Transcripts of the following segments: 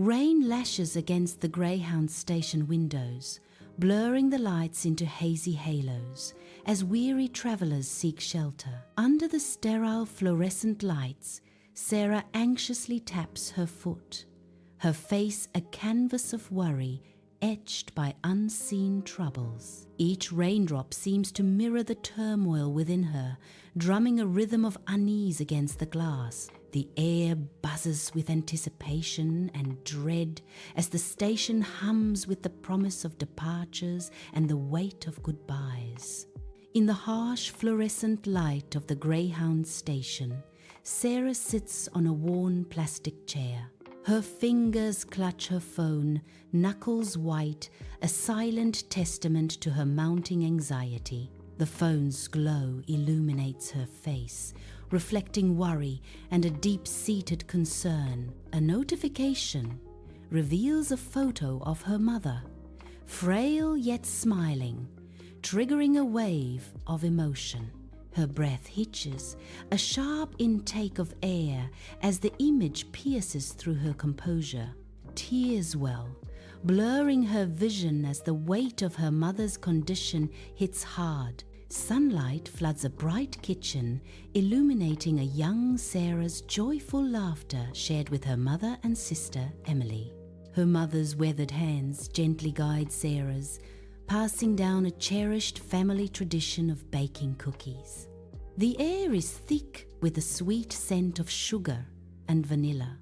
Rain lashes against the Greyhound station windows, blurring the lights into hazy halos as weary travelers seek shelter. Under the sterile fluorescent lights, Sarah anxiously taps her foot, her face a canvas of worry etched by unseen troubles. Each raindrop seems to mirror the turmoil within her, drumming a rhythm of unease against the glass. The air buzzes with anticipation and dread as the station hums with the promise of departures and the weight of goodbyes. In the harsh fluorescent light of the Greyhound station, Sarah sits on a worn plastic chair. Her fingers clutch her phone, knuckles white, a silent testament to her mounting anxiety. The phone's glow illuminates her face, reflecting worry and a deep-seated concern. A notification reveals a photo of her mother, frail yet smiling, triggering a wave of emotion. Her breath hitches, a sharp intake of air as the image pierces through her composure. Tears well, blurring her vision as the weight of her mother's condition hits hard. Sunlight floods a bright kitchen, illuminating a young Sarah's joyful laughter shared with her mother and sister, Emily. Her mother's weathered hands gently guide Sarah's, passing down a cherished family tradition of baking cookies. The air is thick with the sweet scent of sugar and vanilla,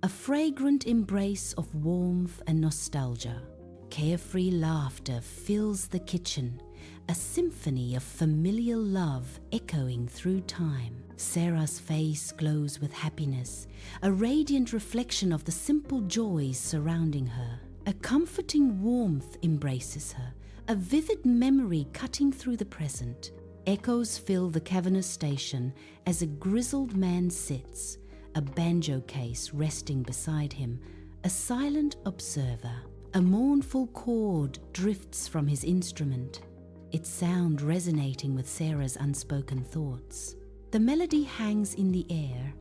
a fragrant embrace of warmth and nostalgia. Carefree laughter fills the kitchen, a symphony of familial love echoing through time. Sarah's face glows with happiness, a radiant reflection of the simple joys surrounding her. A comforting warmth embraces her, a vivid memory cutting through the present. Echoes fill the cavernous station as a grizzled man sits, a banjo case resting beside him, a silent observer. A mournful chord drifts from his instrument, its sound resonating with Sarah's unspoken thoughts. The melody hangs in the air,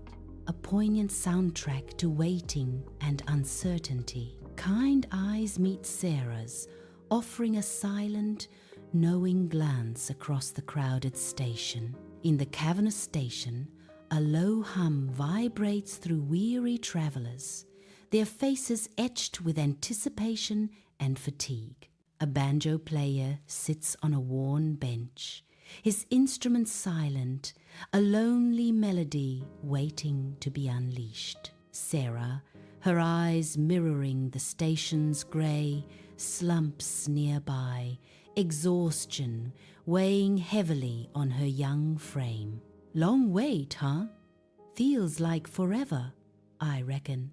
a poignant soundtrack to waiting and uncertainty. Kind eyes meet Sarah's, offering a silent, knowing glance across the crowded station. In the cavernous station, a low hum vibrates through weary travelers, their faces etched with anticipation and fatigue. A banjo player sits on a worn bench, his instrument silent, a lonely melody waiting to be unleashed. Sarah, her eyes mirroring the station's grey, slumps nearby, exhaustion weighing heavily on her young frame. Long wait, huh? Feels like forever, I reckon,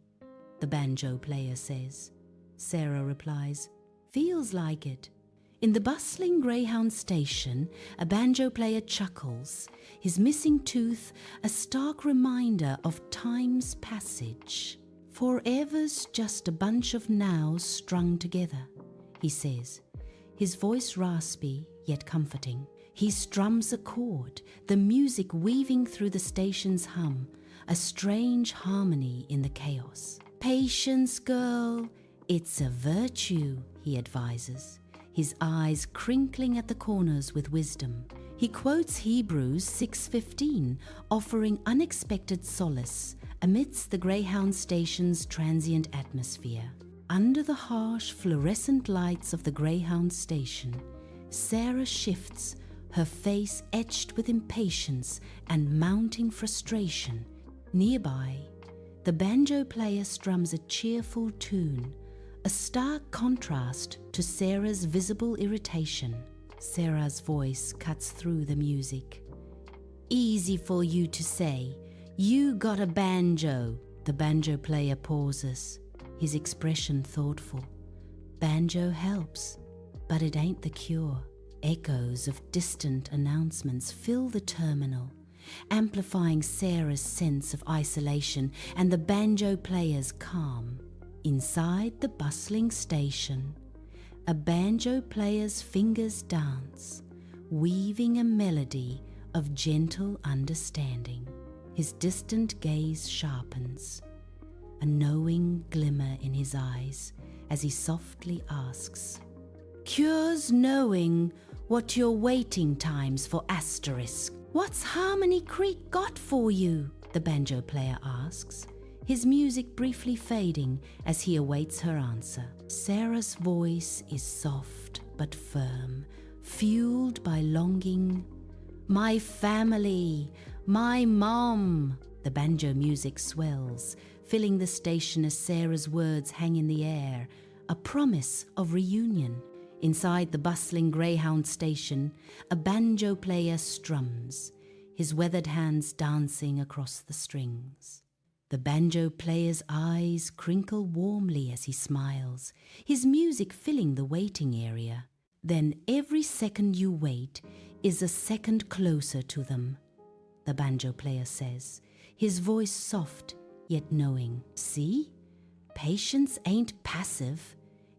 the banjo player says. Sarah replies, feels like it. In the bustling Greyhound station, a banjo player chuckles, his missing tooth a stark reminder of time's passage. Forever's just a bunch of nows strung together, he says, his voice raspy yet comforting. He strums a chord, the music weaving through the station's hum, a strange harmony in the chaos. Patience, girl, it's a virtue, he advises, his eyes crinkling at the corners with wisdom. He quotes Hebrews 6:15, offering unexpected solace amidst the Greyhound station's transient atmosphere. Under the harsh fluorescent lights of the Greyhound station, Sarah shifts, her face etched with impatience and mounting frustration. Nearby, the banjo player strums a cheerful tune, a stark contrast to Sarah's visible irritation. Sarah's voice cuts through the music. Easy for you to say, you got a banjo. The banjo player pauses, his expression thoughtful. Banjo helps, but it ain't the cure. Echoes of distant announcements fill the terminal, amplifying Sarah's sense of isolation and the banjo player's calm. Inside the bustling station, a banjo player's fingers dance, weaving a melody of gentle understanding. His distant gaze sharpens, a knowing faint glimmer in his eyes as he softly asks, "Cure's knowing what your waiting times for asterisk. What's Harmony Creek got for you?" the banjo player asks, his music briefly fading as he awaits her answer. Sarah's voice is soft but firm, fueled by longing. "My family, my mom." The banjo music swells, filling the station as Sarah's words hang in the air, a promise of reunion. Inside the bustling Greyhound station, a banjo player strums, his weathered hands dancing across the strings. The banjo player's eyes crinkle warmly as he smiles, his music filling the waiting area. Then every second you wait is a second closer to them, the banjo player says, his voice soft yet knowing. "See? Patience ain't passive,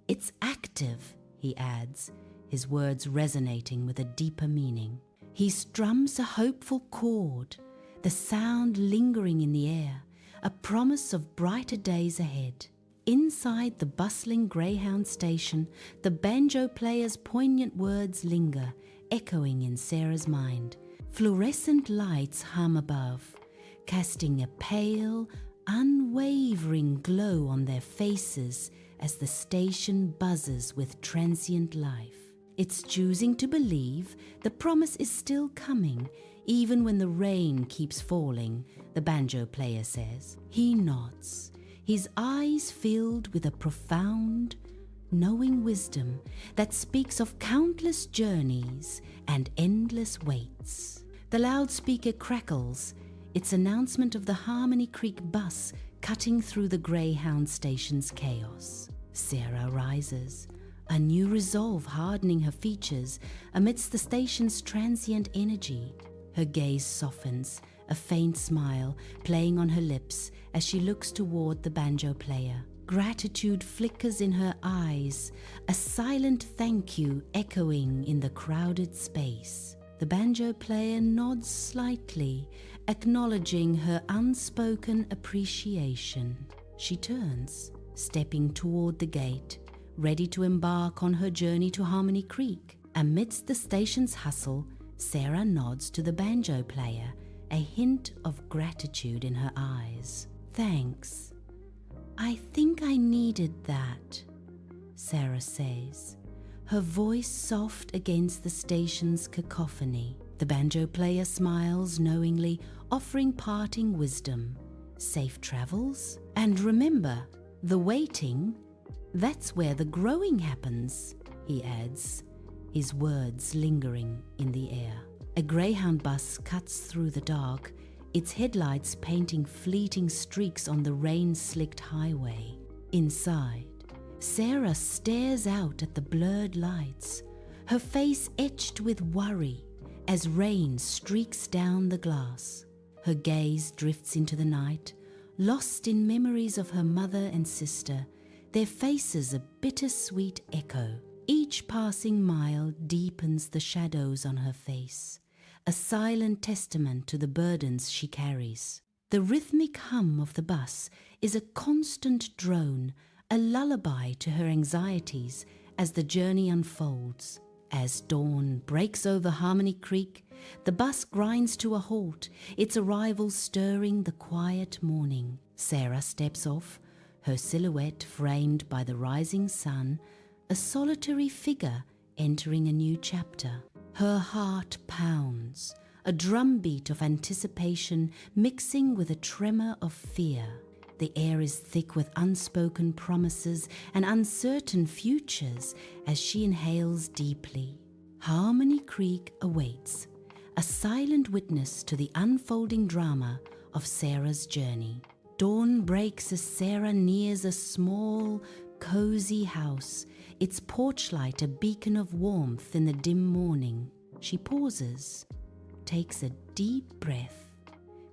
it's active," he adds, his words resonating with a deeper meaning. He strums a hopeful chord, the sound lingering in the air, a promise of brighter days ahead. Inside the bustling Greyhound station, the banjo player's poignant words linger, echoing in Sarah's mind. Fluorescent lights hum above, casting a pale, unwavering glow on their faces as the station buzzes with transient life. It's choosing to believe the promise is still coming, even when the rain keeps falling, the banjo player says. He nods, his eyes filled with a profound, knowing wisdom that speaks of countless journeys and endless waits. The loudspeaker crackles, its announcement of the Harmony Creek bus cutting through the Greyhound station's chaos. Sarah rises, a new resolve hardening her features amidst the station's transient energy. Her gaze softens, a faint smile playing on her lips as she looks toward the banjo player. Gratitude flickers in her eyes, a silent thank you echoing in the crowded space. The banjo player nods slightly, acknowledging her unspoken appreciation. She turns, stepping toward the gate, ready to embark on her journey to Harmony Creek. Amidst the station's hustle, Sarah nods to the banjo player, a hint of gratitude in her eyes. "Thanks. I think I needed that," Sarah says, her voice soft against the station's cacophony. The banjo player smiles knowingly, offering parting wisdom. "Safe travels? And remember, the waiting, that's where the growing happens," he adds, his words lingering in the air. A Greyhound bus cuts through the dark, its headlights painting fleeting streaks on the rain-slicked highway. Inside, Sarah stares out at the blurred lights, her face etched with worry as rain streaks down the glass. Her gaze drifts into the night, lost in memories of her mother and sister, their faces a bittersweet echo. Each passing mile deepens the shadows on her face, a silent testament to the burdens she carries. The rhythmic hum of the bus is a constant drone, a lullaby to her anxieties as the journey unfolds. As dawn breaks over Harmony Creek, the bus grinds to a halt, its arrival stirring the quiet morning. Sarah steps off, her silhouette framed by the rising sun, a solitary figure entering a new chapter. Her heart pounds, a drumbeat of anticipation mixing with a tremor of fear. The air is thick with unspoken promises and uncertain futures as she inhales deeply. Harmony Creek awaits, a silent witness to the unfolding drama of Sarah's journey. Dawn breaks as Sarah nears a small, cozy house, its porch light a beacon of warmth in the dim morning. She pauses, takes a deep breath,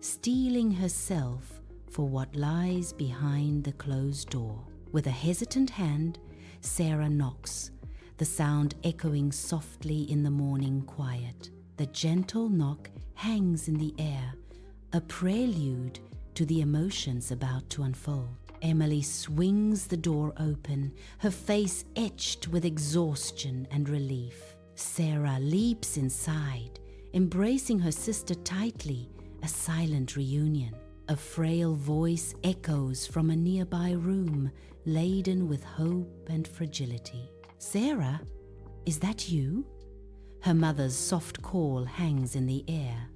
steeling herself for what lies behind the closed door. With a hesitant hand, Sarah knocks, the sound echoing softly in the morning quiet. The gentle knock hangs in the air, a prelude to the emotions about to unfold. Emily swings the door open, her face etched with exhaustion and relief. Sarah leaps inside, embracing her sister tightly, a silent reunion. A frail voice echoes from a nearby room, laden with hope and fragility. "Sarah, is that you?" Her mother's soft call hangs in the air.